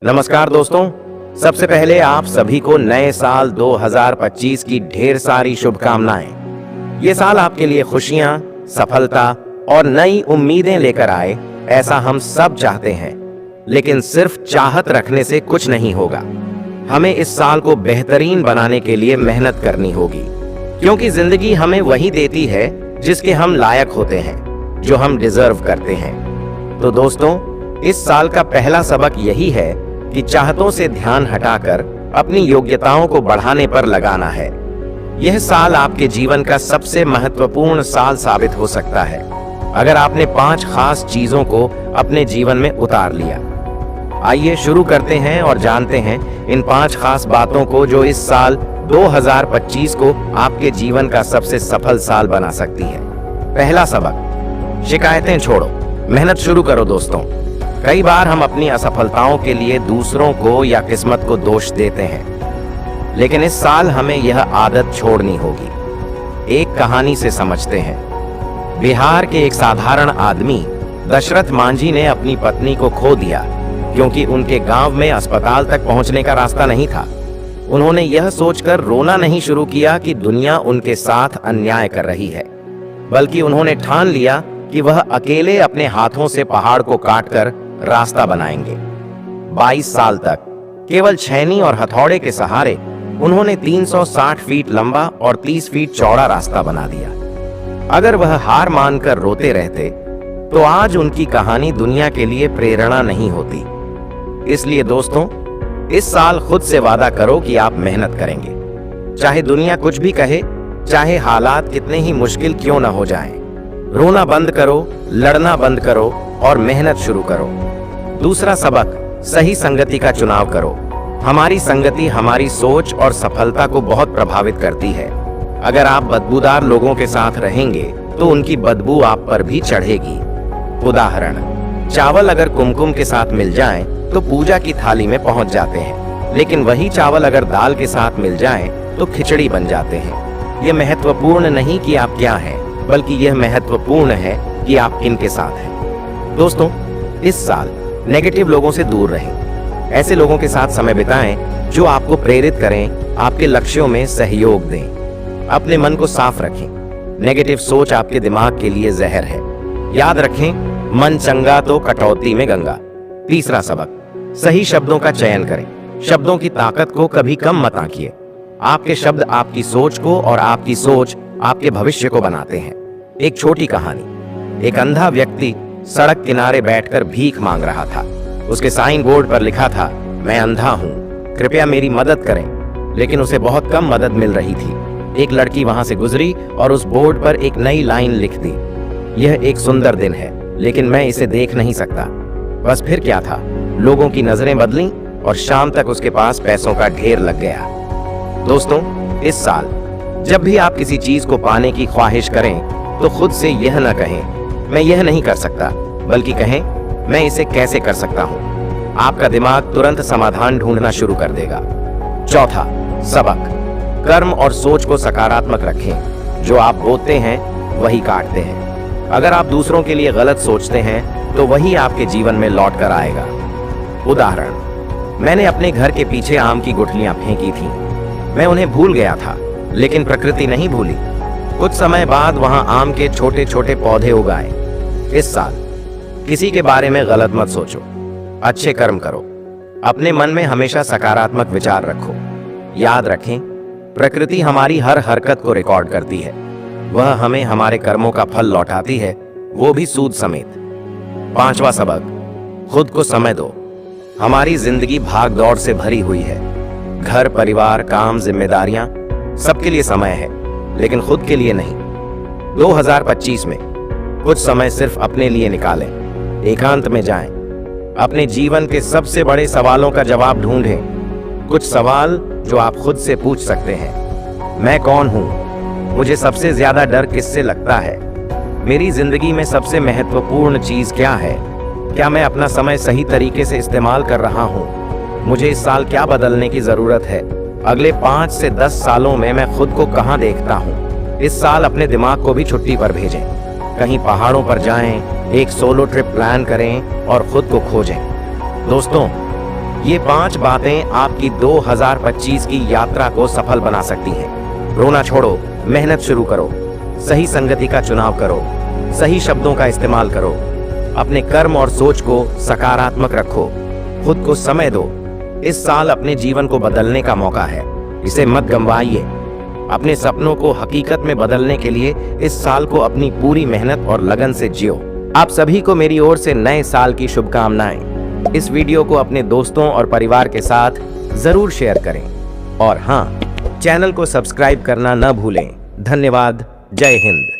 नमस्कार दोस्तों, सबसे पहले आप सभी को नए साल 2025 की ढेर सारी शुभकामनाएं। ये साल आपके लिए खुशियां, सफलता और नई उम्मीदें लेकर आए, ऐसा हम सब चाहते हैं। लेकिन सिर्फ चाहत रखने से कुछ नहीं होगा। हमें इस साल को बेहतरीन बनाने के लिए मेहनत करनी होगी, क्योंकि जिंदगी हमें वही देती है जिसके हम लायक होते हैं, जो हम डिजर्व करते हैं। तो दोस्तों, इस साल का पहला सबक यही है कि चाहतों से ध्यान हटाकर अपनी योग्यताओं को बढ़ाने पर लगाना है। यह साल आपके जीवन का सबसे महत्वपूर्ण साल साबित हो सकता है, अगर आपने 5 खास चीजों को अपने जीवन में उतार लिया। आइए शुरू करते हैं और जानते हैं इन 5 खास बातों को जो इस साल 2025 को आपके जीवन का सबसे सफल साल बना सकती है। पहला सबक, शिकायतें छोड़ो, मेहनत शुरू करो। दोस्तों, कई बार हम अपनी असफलताओं के लिए दूसरों को या किस्मत को दोष देते हैं, लेकिन इस साल हमें यह आदत छोड़नी होगी। एक कहानी से समझते हैं। बिहार के एक साधारण आदमी दशरथ मांझी ने अपनी पत्नी को खो दिया, क्योंकि उनके गांव में अस्पताल तक पहुंचने का रास्ता नहीं था। उन्होंने यह सोचकर रोना नहीं शुरू किया कि दुनिया उनके साथ अन्याय कर रही है, बल्कि उन्होंने ठान लिया कि वह अकेले अपने हाथों से पहाड़ को काटकर रास्ता बनाएंगे। 22 साल तक केवल छेनी और हथौड़े के सहारे उन्होंने 360 फीट लंबा और 30 फीट चौड़ा रास्ता बना दिया। अगर वह हार मानकर रोते रहते तो आज उनकी कहानी दुनिया के लिए प्रेरणा नहीं होती। इसलिए दोस्तों, इस साल खुद से वादा करो कि आप मेहनत करेंगे, चाहे दुनिया कुछ भी कहे, चाहे हालात कितने ही मुश्किल क्यों न हो जाएं। रोना बंद करो, लड़ना बंद करो और मेहनत शुरू करो। दूसरा सबक, सही संगति का चुनाव करो। हमारी संगति हमारी सोच और सफलता को बहुत प्रभावित करती है। अगर आप बदबूदार लोगों के साथ रहेंगे तो उनकी बदबू आप पर भी चढ़ेगी। उदाहरण, चावल अगर कुमकुम के साथ मिल जाएं तो पूजा की थाली में पहुंच जाते हैं, लेकिन वही चावल अगर दाल के साथ मिल जाएं तो खिचड़ी बन जाते हैं। यह महत्वपूर्ण नहीं कि आप क्या हैं, बल्कि यह महत्वपूर्ण है कि आप किनके साथ हैं। दोस्तों, इस साल नेगेटिव लोगों से दूर रहें। ऐसे लोगों के साथ समय बिताएं जो आपको प्रेरित करें, आपके लक्ष्यों में सहयोग दें। अपने मन को साफ रखें। नेगेटिव सोच आपके दिमाग के लिए जहर है। याद रखें, मन चंगा तो कटौती में गंगा। तीसरा सबक, सही शब्दों का चयन करें। शब्दों की ताकत को कभी कम मत आंकिए। आपके शब्द आपकी सोच को और आपकी सोच आपके भविष्य को बनाते हैं। एक छोटी कहानी। एक अंधा व्यक्ति सड़क किनारे बैठकर भीख मांग रहा था। उसके साइन बोर्ड पर लिखा था, मैं अंधा हूँ, कृपया मेरी मदद करें। लेकिन उसे बहुत कम मदद मिल रही थी। एक लड़की वहां से गुजरी और उस बोर्ड पर एक नई लाइन लिख दी, यह एक सुंदर दिन है, लेकिन मैं इसे देख नहीं सकता। बस फिर क्या था, लोगों की नजरें बदलीं और शाम तक उसके पास पैसों का ढेर लग गया। दोस्तों, इस साल जब भी आप किसी चीज को पाने की ख्वाहिश करें तो खुद से यह न कहें मैं यह नहीं कर सकता, बल्कि कहें मैं इसे कैसे कर सकता हूं। आपका दिमाग तुरंत समाधान ढूंढना शुरू कर देगा। चौथा सबक, कर्म और सोच को सकारात्मक रखें। जो आप बोते हैं वही काटते हैं। अगर आप दूसरों के लिए गलत सोचते हैं तो वही आपके जीवन में लौट कर आएगा। उदाहरण, मैंने अपने घर के पीछे आम की गुठलियां फेंकी थी। मैं उन्हें भूल गया था, लेकिन प्रकृति नहीं भूली। कुछ समय बाद वहां आम के छोटे छोटे पौधे उगाए। इस साल किसी के बारे में गलत मत सोचो, अच्छे कर्म करो। अपने मन में हमेशा सकारात्मक विचार रखो। याद रखें, प्रकृति हमारी हर हरकत को रिकॉर्ड करती है। वह हमें हमारे कर्मों का फल लौटाती है, वो भी सूद समेत। पांचवा सबक, खुद को समय दो। हमारी जिंदगी भाग दौड़ से भरी हुई है। घर, परिवार, काम, जिम्मेदारियां, सबके लिए समय है, लेकिन खुद के लिए नहीं। 2025 में कुछ समय सिर्फ अपने लिए निकालें। एकांत में जाएं। अपने जीवन के सबसे बड़े सवालों का जवाब ढूंढें। कुछ सवाल जो आप खुद से पूछ सकते हैं। मैं कौन हूं? मुझे सबसे ज्यादा डर किससे लगता है? मेरी जिंदगी में सबसे महत्वपूर्ण चीज क्या है? क्या मैं अपना समय सही तरीके से इस्तेमाल कर रहा हूं? मुझे इस साल क्या बदलने की जरूरत है? अगले 5 से 10 सालों में मैं खुद को कहां देखता हूं? इस साल अपने दिमाग को भी छुट्टी पर भेजें। कहीं पहाड़ों पर जाएं, एक सोलो ट्रिप प्लान करें और खुद को खोजें। दोस्तों, ये 5 बातें आपकी 2025 की यात्रा को सफल बना सकती हैं। रोना छोड़ो, मेहनत शुरू करो, सही संगति का चुनाव करो, सही शब्दों का इस्तेमाल करो, अपने कर्म और सोच को सकारात्मक रखो, खुद को समय दो। इस साल अपने जीवन को बदलने का मौका है, इसे मत गंवाइए। अपने सपनों को हकीकत में बदलने के लिए इस साल को अपनी पूरी मेहनत और लगन से जियो। आप सभी को मेरी ओर से नए साल की शुभकामनाएं। इस वीडियो को अपने दोस्तों और परिवार के साथ जरूर शेयर करें और हाँ, चैनल को सब्सक्राइब करना न भूलें। धन्यवाद। जय हिंद।